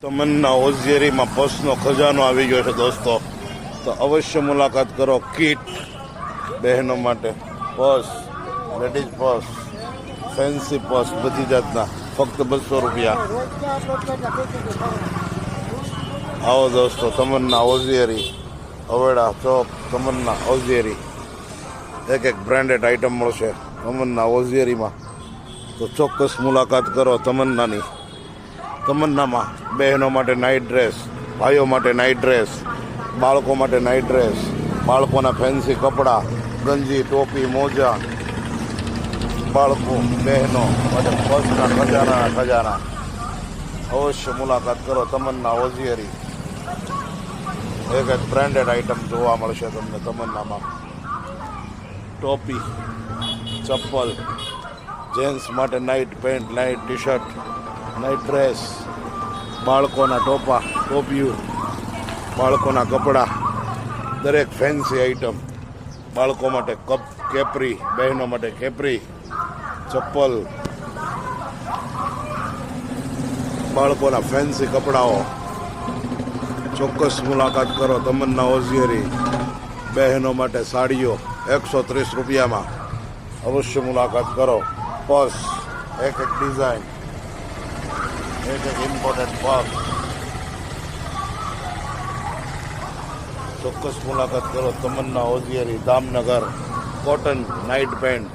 તમન્ના હોઝિયરીમાં પર્સનો ખજાનો આવી ગયો છે દોસ્તો, તો અવશ્ય મુલાકાત કરો. કીટ બહેનો માટે purse, ladies purse, fancy purse બધી જાતના ફક્ત 200 રૂપિયા. આવો દોસ્તો, તમન્ના હોઝિયરી, અવેડા ચોક, તમન્ના હોઝિયરી. એક બ્રાન્ડેડ આઇટમ મળશે તમન્ના હોઝિયરીમાં, તો ચોક્કસ મુલાકાત કરો તમન્નાની. તમન્નામાં બહેનો માટે નાઇટ ડ્રેસ, ભાઈઓ માટે નાઇટ ડ્રેસ, બાળકો માટે નાઇટ ડ્રેસ, બાળકોના ફેન્સી કપડાં, ગંજી, ટોપી, મોજા, બાળકો બહેનો માટે પર્સના ખજાના. અવશ્ય મુલાકાત કરો તમન્ના હોઝિયરી. એક બ્રાન્ડેડ આઇટમ જોવા મળશે તમને તમન્નામાં. ટોપી, ચપ્પલ, જેન્ટ્સ માટે night pant, night T shirt, night dress, બાળકોના ટોપિયું, બાળકોના કપડાં, દરેક ફેન્સી આઇટમ. બાળકો માટે કેપરી, બહેનો માટે કેપરી, ચપ્પલ, બાળકોના ફેન્સી કપડાઓ. ચોક્કસ મુલાકાત કરો તમન્ના હોઝિયરી. બહેનો માટે સાડીઓ 130 રૂપિયામાં. અવશ્ય મુલાકાત કરો. પર્સ, એક ડિઝાઇન, એક ઇમ્પોર્ટન્ટ પર્સ. ચોક્કસ મુલાકાત કરો Tamanna hosiery. Damnagar cotton night pant